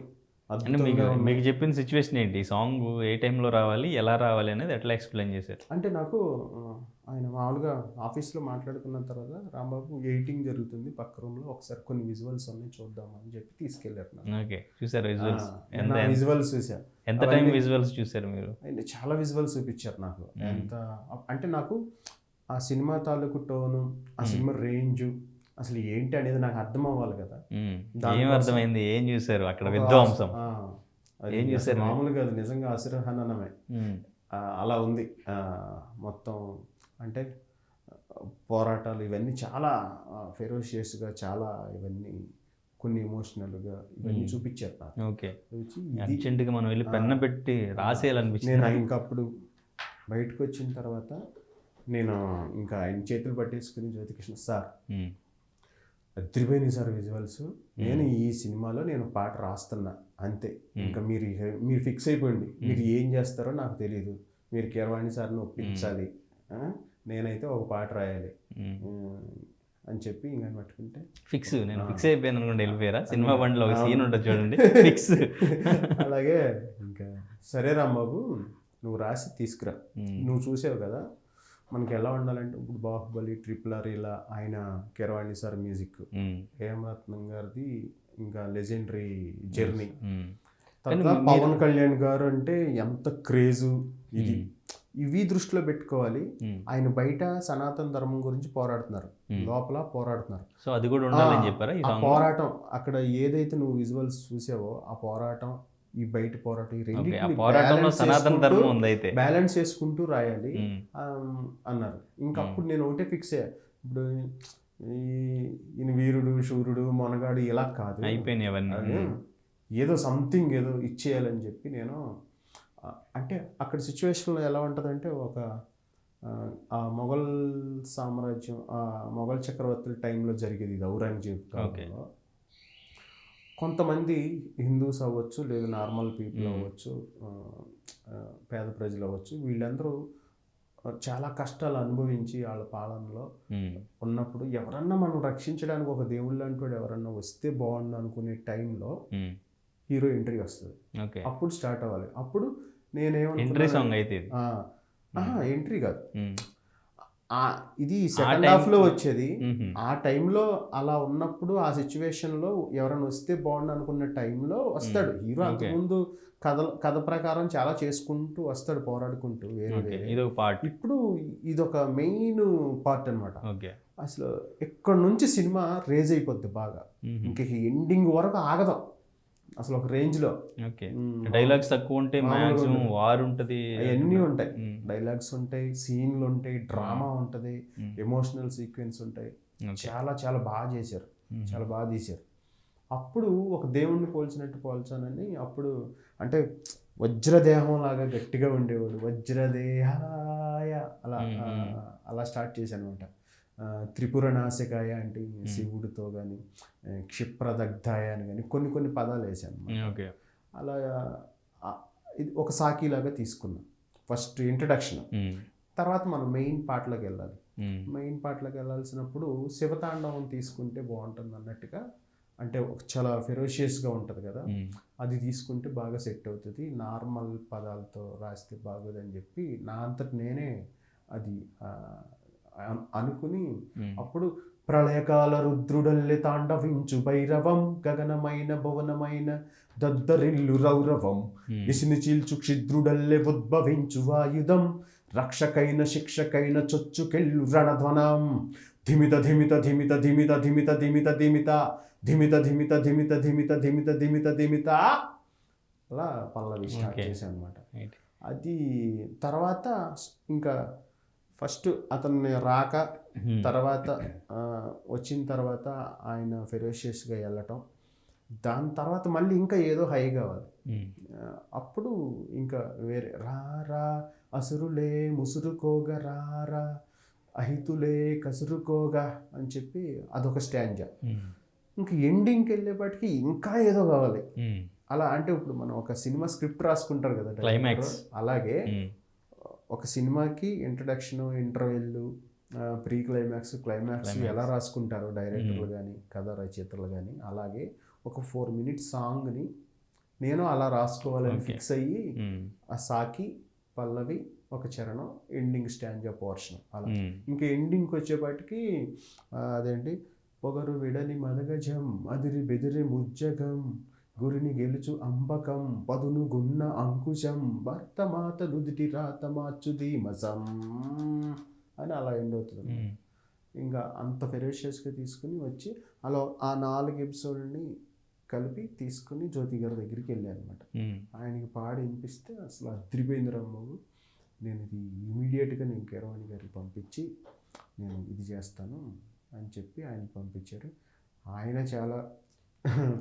మీకు చెప్పిన సిచ్యువేషన్ ఏంటి, సాంగ్ ఏ టైంలో రావాలి, ఎలా రావాలి అనేది ఎట్లా ఎక్స్ప్లెయిన్ చేశారు? అంటే నాకు ఆయన మామూలుగా ఆఫీస్లో మాట్లాడుకున్న తర్వాత, రాంబాబు ఎడిటింగ్ జరుగుతుంది పక్క రూమ్లో, ఒకసారి కొన్ని విజువల్స్ అన్నీ చూద్దామని చెప్పి తీసుకెళ్ళారు. ఓకే, చూసారు విజువల్స్? విజువల్స్ చూసారు. ఎంత టైం విజువల్స్ చూసారు మీరు? చాలా విజువల్స్ చూపించారు నాకు. ఎంత అంటే నాకు ఆ సినిమా తాలూకు టోను, ఆ సినిమా రేంజ్ అసలు ఏంటి అనేది నాకు అర్థం అవ్వాలి కదా. ఏం అర్థమైంది, ఏం చూసారు అక్కడ విధ్వంసం? ఏం చూసారు? మామూలుగా అది నిజంగా అసురహననమే అలా ఉంది మొత్తం. అంటే పోరాటాలు ఇవన్నీ చాలా ఫెరోషియస్గా, చాలా ఇవన్నీ కొన్ని ఎమోషనల్గా ఇవన్నీ చూపించారు నాకు. ఓకే, అర్జెంటుగా మనం వెళ్ళి పెన్న పెట్టి రాసేయాలనిపించింది. నేను ఇంకప్పుడు బయటకు వచ్చిన తర్వాత నేను ఇంకా ఆయన చేతులు పట్టేసుకుని, జ్యోతికృష్ణ సార్ అదిరిపోయినాయి సార్ విజువల్స్, నేను ఈ సినిమాలో నేను పాట రాస్తున్నా అంతే, ఇంకా మీరు ఫిక్స్ అయిపోయింది, మీరు ఏం చేస్తారో నాకు తెలియదు, మీరు కీరవాణి సార్ని ఒప్పించాలి, నేనైతే ఒక పాట రాయాలి, అని చెప్పి ఇంకా పట్టుకుంటే ఫిక్స్, నేను ఫిక్స్ అయిపోయాను అనుకుంటే వెళ్ళిపోయారా? సినిమా బండిలో ఒక సీన్ ఉంటుంది చూడండి, ఫిక్స్. అలాగే ఇంకా సరే రాంబాబు నువ్వు రాసి తీసుకురా, నువ్వు చూసావు కదా మనకి ఎలా ఉండాలంటే ఇప్పుడు బాహుబలి, RRR ఇలా ఆయన కీరవాణి సార్ మ్యూజిక్, హేమరత్నం గారిది ఇంకా లెజెండరీ జర్నీ, తర్వాత పవన్ కళ్యాణ్ గారు అంటే ఎంత క్రేజు ఇది, ఇవి దృష్టిలో పెట్టుకోవాలి. ఆయన బయట సనాతన ధర్మం గురించి పోరాడుతున్నారు, లోపల పోరాడుతున్నారు. సో అది కూడా ఉండాలని చెప్పారా? ఆ పోరాటం అక్కడ ఏదైతే నువ్వు విజువల్స్ చూసావో ఆ పోరాటం, ఈ బయట పోరాటం, ఈ రెండు బ్యాలెన్స్ చేసుకుంటూ రాయాలి అన్నారు. ఇంకప్పుడు నేను ఒకటే ఫిక్స్ అయ్యా, ఇప్పుడు ఈయన వీరుడు శూరుడు మొనగాడు ఇలా కాదు, అయిపోయినాయి అవన్నీ, ఏదో సంథింగ్ ఏదో ఇచ్చేయాలని చెప్పి నేను అంటే అక్కడ సిచ్యువేషన్లో ఎలా ఉంటుందంటే ఒక ఆ మొఘల్ సామ్రాజ్యం, ఆ మొఘల్ చక్రవర్తుల టైంలో జరిగేది ఇది ఔరంగజేబ్ కాలంలో. కొంతమంది హిందూస్ అవ్వచ్చు, లేదా నార్మల్ పీపుల్ అవ్వచ్చు, పేద ప్రజలు అవ్వచ్చు, వీళ్ళందరూ చాలా కష్టాలు అనుభవించి వాళ్ళ పాలనలో ఉన్నప్పుడు ఎవరన్నా మనం రక్షించడానికి ఒక దేవుళ్ళు అంటూ ఎవరన్నా వస్తే బాగుండు అనుకునే టైంలో హీరో ఎంట్రీ వస్తుంది. అప్పుడు స్టార్ట్ అవ్వాలి. అప్పుడు ఎంట్రీ సాంగ్ అయితే ఎంట్రీ కాదు, ఇది సెకండ్ హాఫ్ లో వచ్చేది. ఆ టైంలో అలా ఉన్నప్పుడు ఆ సిచ్యువేషన్ లో ఎవరైనా వస్తే బాగుండు అనుకున్న టైంలో వస్తాడు హీరో. అంతకుముందు కథ ప్రకారం చాలా చేసుకుంటూ వస్తాడు, పోరాడుకుంటూ వేరే. ఇప్పుడు ఇదొక మెయిన్ పార్ట్ అనమాట. అసలు ఎక్కడి నుంచి సినిమా రేజ్ అయిపోద్ది బాగా, ఇంక ఎండింగ్ వరకు ఆగదాం అసలు ఒక రేంజ్ లో. డైలాగ్స్ తక్కువ ఉంటే మాక్సిమం వార్ ఉంటుంది, అవన్నీ ఉంటాయి, డైలాగ్స్ ఉంటాయి, సీన్లు ఉంటాయి, డ్రామా ఉంటుంది, ఎమోషనల్ సీక్వెన్స్ ఉంటాయి. చాలా చాలా బాగా చేశారు, చాలా బాగా తీశారు. అప్పుడు ఒక దేవుణ్ణి పోల్చానని, అప్పుడు అంటే వజ్రదేహం లాగా గట్టిగా ఉండేవాడు, వజ్రదేహాయ అలా అలా స్టార్ట్ చేశాను అనమాట. త్రిపుర నాశకాయ అంటే శివుడితో కానీ, క్షిప్రదగ్ధాయ అని కానీ కొన్ని పదాలు వేసాను. అలా ఇది ఒక సాకిలాగా తీసుకున్నాం ఫస్ట్ ఇంట్రడక్షన్. తర్వాత మనం మెయిన్ పార్ట్లోకి వెళ్ళాలి. మెయిన్ పార్ట్లోకి వెళ్ళాల్సినప్పుడు శివతాండవం తీసుకుంటే బాగుంటుంది అన్నట్టుగా, అంటే చాలా ఫెరోషియస్గా ఉంటుంది కదా, అది తీసుకుంటే బాగా సెట్ అవుతుంది, నార్మల్ పదాలతో రాస్తే బాగోదని చెప్పి నా అంతటి నేనే అది అనుకుని, అప్పుడు ప్రళయకాల రుద్రుడల్లె తాండవించు భైరవం, గగనమైన భువనమైన దద్దరిల్లు రౌరవం, విసిని చీల్చు క్షిద్రుడల్లె ఉద్భవించు వాయుధం, రక్షకైన శిక్షకైన చొచ్చుకెళ్ళు రణధ్వనం, ధిమిత ధిమిత ధిమిత ధిమిత ధిమిత ధిమిత ధిమిత ధిమిత ధిమిత ధిమిత ధిమిత ధిమిత ధిమిత ధిమిత అలా పల్లవి స్టార్ట్ చేశాను అనమాట. అది తర్వాత ఇంకా ఫస్ట్ అతన్ని రాక, తర్వాత వచ్చిన తర్వాత ఆయన ఫెరోషియస్గా వెళ్ళటం, దాని తర్వాత మళ్ళీ ఇంకా ఏదో హై కావాలి. అప్పుడు ఇంకా వేరే రా అసురులే ముసురుకోగా రారా అహితులే కసురుకోగా అని చెప్పి అదొక స్టాంజా. ఇంకా ఎండింగ్కి వెళ్ళేపాటికి ఇంకా ఏదో కావాలి. అలా అంటే ఇప్పుడు మనం ఒక సినిమా స్క్రిప్ట్ రాసుకుంటారు కదా క్లైమాక్స్, అలాగే ఒక సినిమాకి introduction, interval, pre climax, climax ఎలా రాసుకుంటారో డైరెక్టర్లు కానీ కథ రచయితలు కానీ, అలాగే ఒక 4 minute సాంగ్ని నేను అలా రాసుకోవాలని ఫిక్స్ అయ్యి, ఆ సాకి పల్లవి ఒక చరణం, ఎండింగ్ స్టాంజా పోర్షన్ అలా. ఇంకా ఎండింగ్కి వచ్చేపాటికి అదేంటి పొగరు విడని మదగజం అదిరి బెదిరి ముజ్జగం గురిని గెలుచు అంబకం పదును గున్న అంకుశం భర్త మాత నుదిటి రాత మార్చు ధీమసం అని అలా ఎండ్ అవుతుంది. ఇంకా అంత ఫెరోషియస్గా తీసుకుని వచ్చి అలా ఆ 4 ఎపిసోడ్ని కలిపి తీసుకుని జ్యోతి గారి దగ్గరికి వెళ్ళాను అనమాట. ఆయనకి పాడి వినిపిస్తే అసలు అదిరిపోయింది రాంబాబు, నేను ఇది ఇమీడియట్గా నేను కీరవాణి గారికి పంపించి నేను ఇది చేస్తాను అని చెప్పి ఆయనకి పంపించారు. ఆయన చాలా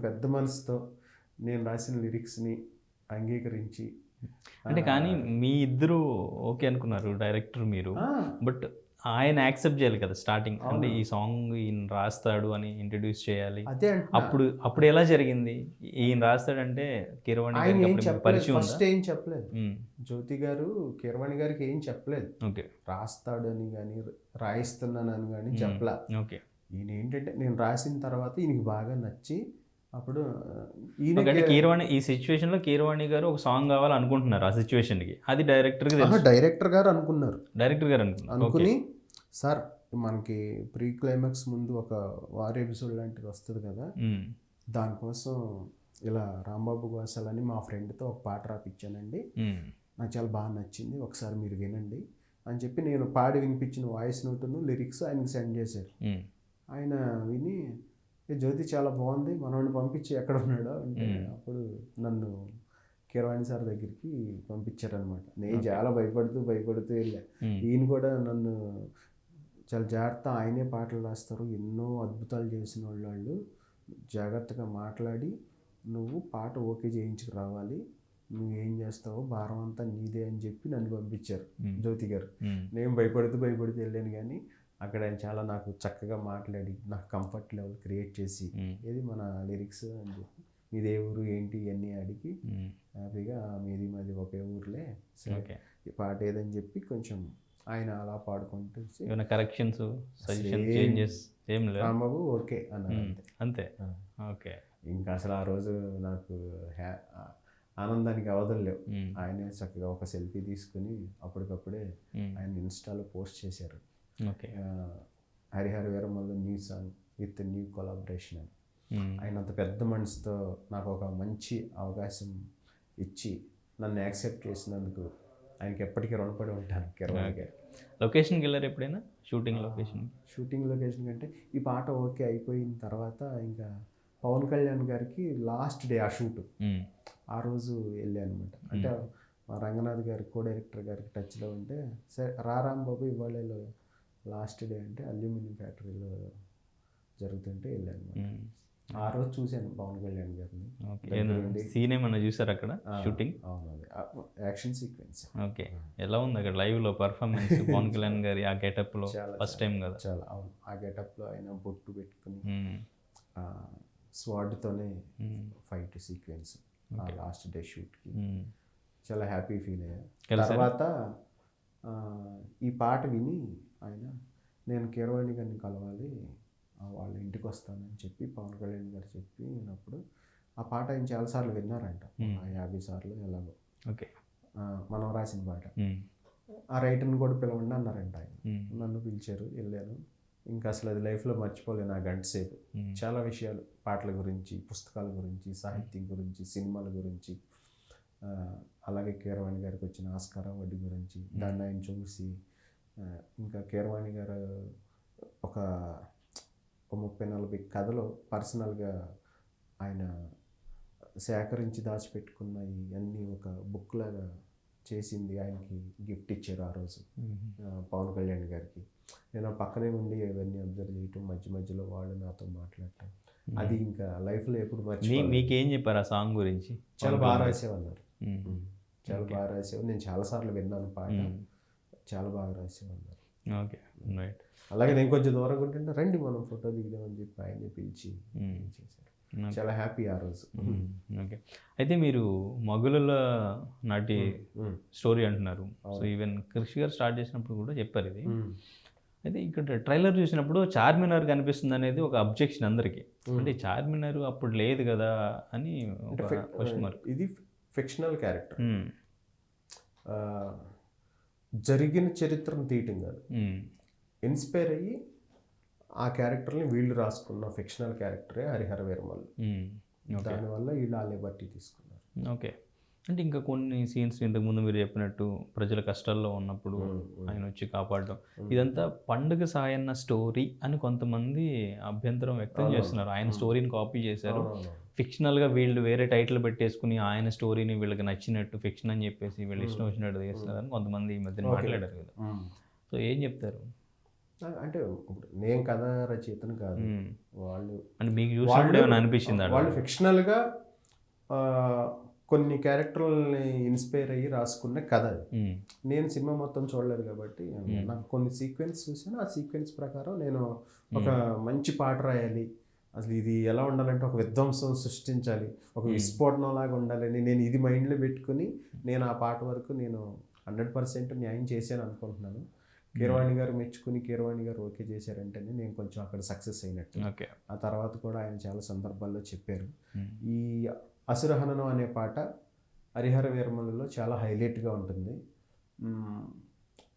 పెద్ద మనసుతో నేను రాసిన లిరిక్స్ని అంగీకరించి, అంటే కానీ మీ ఇద్దరు ఓకే అనుకున్నారు డైరెక్టర్ మీరు, బట్ ఆయన యాక్సెప్ట్ చేయాలి కదా స్టార్టింగ్, అంటే ఈ సాంగ్ ఈయన రాస్తాడు అని ఇంట్రడ్యూస్ చేయాలి. అదే అప్పుడు ఎలా జరిగింది? ఈయన రాస్తాడంటే కీరవాణి గారికి పరిచయం ఫస్ట్ ఏం చెప్పలేదు, జ్యోతి గారు కీరవాణి గారికి ఏం చెప్పలేదు, రాస్తాడని కానీ రాయిస్తున్నానని కానీ చెప్పలే. ఈయన ఏంటంటే నేను రాసిన తర్వాత ఈయనకి బాగా నచ్చి అప్పుడు అంటే ఈయన కీరవాణి ఈ సిచ్యువేషన్లో కీరవాణి గారు ఒక సాంగ్ కావాలనుకుంటున్నారు ఆ సిచ్యువేషన్కి, అది డైరెక్టర్కి తెలుసు. డైరెక్టర్ గారు అనుకున్నారు. డైరెక్టర్ గారు అనుకున్నారు. అనుకుని సార్ మనకి ప్రీ క్లైమాక్స్ ముందు ఒక వార్ ఎపిసోడ్ లాంటిది వస్తుంది కదా, దానికోసం ఇలా రాంబాబు గోసాలని మా ఫ్రెండ్తో ఒక పాట రాపిచ్చానండి, నాకు చాలా బాగా నచ్చింది, ఒకసారి మీరు వినండి అని చెప్పి నేను పాడి వినిపించిన వాయిస్ నోటును లిరిక్స్ ఆయనకి సెండ్ చేశారు. ఆయన విని జ్యోతి చాలా బాగుంది, మనవాడిని పంపించి ఎక్కడ ఉన్నాడో అంటే అప్పుడు నన్ను కీరవాణి సార్ దగ్గరికి పంపించారనమాట. నేను చాలా భయపడుతూ వెళ్ళా. ఈయన కూడా నన్ను చాలా జాగ్రత్త, ఆయనే పాటలు రాస్తారు, ఎన్నో అద్భుతాలు చేసిన వాళ్ళు, జాగ్రత్తగా మాట్లాడి నువ్వు పాట ఓకే చేయించుకు రావాలి, నువ్వేం చేస్తావో భారం అంతా నీదే అని చెప్పి నన్ను పంపించారు జ్యోతి గారు. నేను భయపడుతూ వెళ్ళాను, కానీ అక్కడ ఆయన చాలా నాకు చక్కగా మాట్లాడి నాకు కంఫర్ట్ లెవెల్ క్రియేట్ చేసి ఏది మన లిరిక్స్ అని చెప్పి మీదే ఊరు ఏంటి ఇవన్నీ అడిగి హ్యాపీగా మీది మాది ఒకే ఊర్లే సరే ఈ పాట ఏదని చెప్పి కొంచెం ఆయన అలా పాడుకుంటూ కరెక్షన్స్ చేంజెస్ ఏం లేదు, రాంబాబు ఓకే అన్నారు అంతే. ఓకే, ఇంకా అసలు ఆ రోజు నాకు ఆనందానికి అవధులు లేవు. ఆయనే చక్కగా ఒక సెల్ఫీ తీసుకుని అప్పటికప్పుడే ఆయన ఇన్స్టాలో పోస్ట్ చేశారు. Harihara Veeramallu new song with new collaboration అని. ఆయన అంత పెద్ద మనసుతో నాకు ఒక మంచి అవకాశం ఇచ్చి నన్ను యాక్సెప్ట్ చేసినందుకు ఆయనకి ఎప్పటికీ రుణపడి ఉంటాను. కిరవాణి లొకేషన్కి వెళ్ళారు ఎప్పుడైనా? షూటింగ్ లొకేషన్ కంటే ఈ పాట ఓకే అయిపోయిన తర్వాత ఇంకా పవన్ కళ్యాణ్ గారికి లాస్ట్ డే ఆ షూట్, ఆ రోజు వెళ్ళాను అనమాట. అంటే మా రంగనాథ్ గారి కో డైరెక్టర్ గారికి టచ్లో ఉంటే సరే రాంబాబు ఇవాళ లాస్ట్ డే అంటే అల్యూమినియం ఫ్యాక్టరీలో జరుగుతుంటే వెళ్ళాను. ఆ రోజు చూశాను పవన్ కళ్యాణ్ గారిని. సీన్ ఏమన్నా చూసారు అక్కడ షూటింగ్? అవునండి, యాక్షన్ సీక్వెన్స్. ఓకే, ఎలా ఉంది అక్కడ లైవ్లో పర్ఫార్మెన్స్ పవన్ కళ్యాణ్ గారి ఆ గెటప్లో? ఫస్ట్ టైం కదా? చాలా, అవును. ఆ గెటప్లో ఆయన బొట్టు పెట్టుకుని స్వాడ్తోనే ఫైట్ సీక్వెన్స్ లాస్ట్ డే షూట్కి చాలా హ్యాపీ ఫీల్ అయ్యాను. తర్వాత ఈ పాట విని ఆయన నేను కీరవాణి గారిని కలవాలి, వాళ్ళ ఇంటికి వస్తానని చెప్పి పవన్ కళ్యాణ్ గారు చెప్పినప్పుడు ఆ పాట ఆయన చాలాసార్లు విన్నారంట, 50 సార్లు ఎలాగో. ఓకే, మనం రాసిన పాట. ఆ రైటర్ని కూడా పిలవండి అన్నారంట ఆయన. నన్ను పిలిచారు, వెళ్ళాను. ఇంకా అసలు అది లైఫ్లో మర్చిపోలేను ఆ గంట సేపు. చాలా విషయాలు, పాటల గురించి, పుస్తకాల గురించి, సాహిత్యం గురించి, సినిమాల గురించి, అలాగే కీరవాణి గారికి వచ్చిన ఆస్కార్ అవార్డు గురించి దాన్ని ఆయన చూసి, ఇంకా కీరవాణి గారు ఒక 30-40 కథలు పర్సనల్గా ఆయన సేకరించి దాచిపెట్టుకున్న ఇవన్నీ ఒక బుక్ లాగా చేసింది ఆయనకి గిఫ్ట్ ఇచ్చారు ఆ రోజు పవన్ కళ్యాణ్ గారికి. నేను పక్కనే ఉండి అవన్నీ అబ్జర్వ్ చేయటం, మధ్యలో వాళ్ళు నాతో మాట్లాడటం, అది ఇంకా లైఫ్లో ఎప్పుడు మర్చిపోలేదు. మీకేం చెప్పారు ఆ సాంగ్ గురించి? చాలా బాగా రాసేవన్నారు, చాలా బాగా రాసేవు, నేను చాలాసార్లు విన్నాను పాట, చాలా బాగా రాసేవన్నారు. Okay, right. అలాగే నేను కొంచెం దూరంగా ఉంటుంటే రండి మనం ఫోటో దిగుదామని చెప్పి ఆయన్ని పిలిచి చేశారు. చాలా హ్యాపీ ఆ రోజు. ఓకే, అయితే మీరు మొగుల నాటి స్టోరీ అంటున్నారు. సో ఈవెన్ కృషి గారు స్టార్ట్ చేసినప్పుడు కూడా చెప్పారు ఇది. అయితే ఇక్కడ ట్రైలర్ చూసినప్పుడు చార్మినార్ కనిపిస్తుంది అనేది ఒక అబ్జెక్షన్ అందరికీ. అంటే చార్మినార్ అప్పుడు లేదు కదా అని క్వశ్చన్ మార్క్. ఇది ఫిక్షనల్ క్యారెక్టర్, జరిగిన చరిత్రను తీయటం కాదు, ఇన్స్పైర్ అయ్యి ఆ క్యారెక్టర్ని వీళ్ళు రాసుకున్న ఫిక్షనల్ క్యారెక్టరే హరిహర వీరమల్లు. దానివల్ల వీళ్ళు ఆ లిబర్టీ తీసుకున్నారు. ఓకే, అంటే ఇంకా కొన్ని సీన్స్ ఇంతకుముందు మీరు చెప్పినట్టు ప్రజల కష్టాల్లో ఉన్నప్పుడు ఆయన వచ్చి కాపాడడం, ఇదంతా పండుగ సాయన్న స్టోరీ అని కొంతమంది అభ్యంతరం వ్యక్తం చేస్తున్నారు. ఆయన స్టోరీని కాపీ చేశారు, ఫిక్షనల్గా వీళ్ళు వేరే టైటిల్ పెట్టేసుకుని ఆయన స్టోరీని వీళ్ళకి నచ్చినట్టు ఫిక్షన్ అని చెప్పేసి వీళ్ళు ఇష్టం వచ్చినట్టు చేస్తున్నారని కొంతమంది ఈ మధ్యన మాట్లాడారు కదా. సో ఏం చెప్తారు? అంటే ఇప్పుడు నేను కథ రచయితను కాదు, వాళ్ళు అంటే మీకు చూసినప్పుడు ఏమైనా అనిపించింది? వాళ్ళు ఫిక్షనల్గా కొన్ని క్యారెక్టర్లని ఇన్స్పైర్ అయ్యి రాసుకున్న కథ. నేను సినిమా మొత్తం చూడలేదు కాబట్టి నాకు కొన్ని సీక్వెన్స్ చూసాను, ఆ సీక్వెన్స్ ప్రకారం నేను ఒక మంచి పాట రాయాలి, అసలు ఇది ఎలా ఉండాలంటే ఒక విధ్వంసం సృష్టించాలి, ఒక విస్ఫోటనం లాగా ఉండాలని నేను ఇది మైండ్లో పెట్టుకుని నేను ఆ పాట వరకు నేను 100% న్యాయం చేశాను అనుకుంటున్నాను. కీరవాణి గారు మెచ్చుకుని కీరవాణి గారు ఓకే చేశారంటేనే నేను కొంచెం అక్కడ సక్సెస్ అయినట్టు. ఓకే. ఆ తర్వాత కూడా ఆయన చాలా సందర్భాల్లో చెప్పారు. ఈ అసురహననం అనే పాట హరిహర వీరమలలో చాలా హైలైట్గా ఉంటుంది.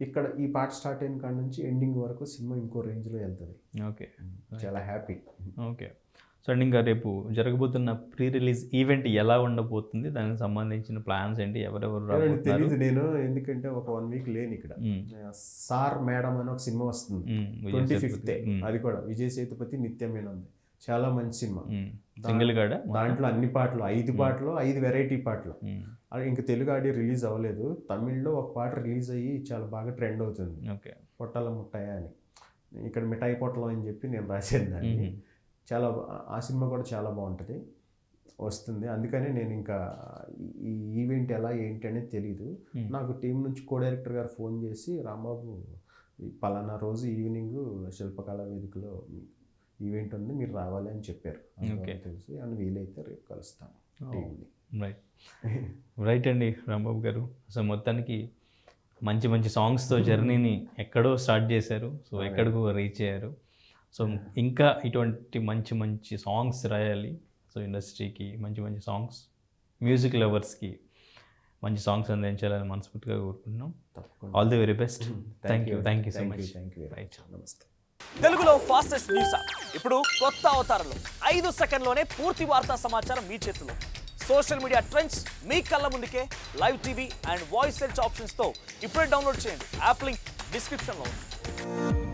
ఇక్కడ ఈ పాట స్టార్ట్ అయిన కాడ నుంచి ఎండింగ్ వరకు సినిమా ఇంకో రేంజ్లో వెళ్తుంది. ఓకే. చాలా హ్యాపీ. ఓకే. సో అండ్ ఇంకా రేపు జరగబోతున్న ప్రీ రిలీజ్ ఈవెంట్ ఎలా ఉండబోతుంది, దానికి సంబంధించిన ప్లాన్స్ ఏంటి, ఎవరెవరు తెలియదు నేను, ఎందుకంటే ఒక 1 వీక్ లేని ఇక్కడ. సార్ మేడం అని ఒక సినిమా వస్తుంది 25th, అది కూడా విజయ్ సేతుపతి నిత్య మేనన్, చాలా మంచి సినిమా. సింగిల్ గాడా దాంట్లో అన్ని పాటలు 5 పాటలు 5 వెరైటీ పాటలు. ఇంకా తెలుగు ఆడియో రిలీజ్ అవ్వలేదు, తమిళ్లో ఒక పాట రిలీజ్ అయ్యి చాలా బాగా ట్రెండ్ అవుతుంది. ఓకే. పొట్టాల ముట్టాయ అని, ఇక్కడ మిఠాయి పొట్టలం అని చెప్పి నేను రాశాను దాన్ని. చాలా ఆ సినిమా కూడా చాలా బాగుంటుంది, వస్తుంది. అందుకనే నేను ఇంకా ఈ ఈవెంట్ ఎలా ఏంటి అనేది తెలీదు. నాకు టీం నుంచి కో డైరెక్టర్ గారు ఫోన్ చేసి, రాంబాబు పలానా రోజు ఈవినింగ్ శిల్పకళా వేదికలో ఈవెంట్ ఉంది, మీరు రావాలి అని చెప్పారు. తెలిసి అని వీలైతే రేపు కలుస్తాను టీంని. రైట్ అండి రాంబాబు గారు. సో మొత్తానికి మంచి మంచి సాంగ్స్తో జర్నీని ఎక్కడో స్టార్ట్ చేశారు, సో ఎక్కడికో రీచ్ అయ్యారు. సో ఇంకా ఇటువంటి మంచి మంచి సాంగ్స్ రాయాలి. సో ఇండస్ట్రీకి మంచి మంచి సాంగ్స్, మ్యూజిక్ లవర్స్కి మంచి సాంగ్స్ అందించాలని మనస్ఫూర్తిగా కోరుకుంటున్నాం. All the very best. Thank you so much. Right, నమస్తే. తెలుగులో ఫాస్టెస్ట్ న్యూస్ యాప్ ఇప్పుడు కొత్త అవతారంలో 5 సెకండ్లోనే పూర్తి వార్తా సమాచారం మీ చేతిలో. సోషల్ మీడియా ట్రెండ్స్ మీ కళ్ళ ముందుకే live TV and voice search ఆప్షన్స్తో ఇప్పుడే డౌన్లోడ్ చేయండి. యాప్ లింక్ డిస్క్రిప్షన్లో ఉంది.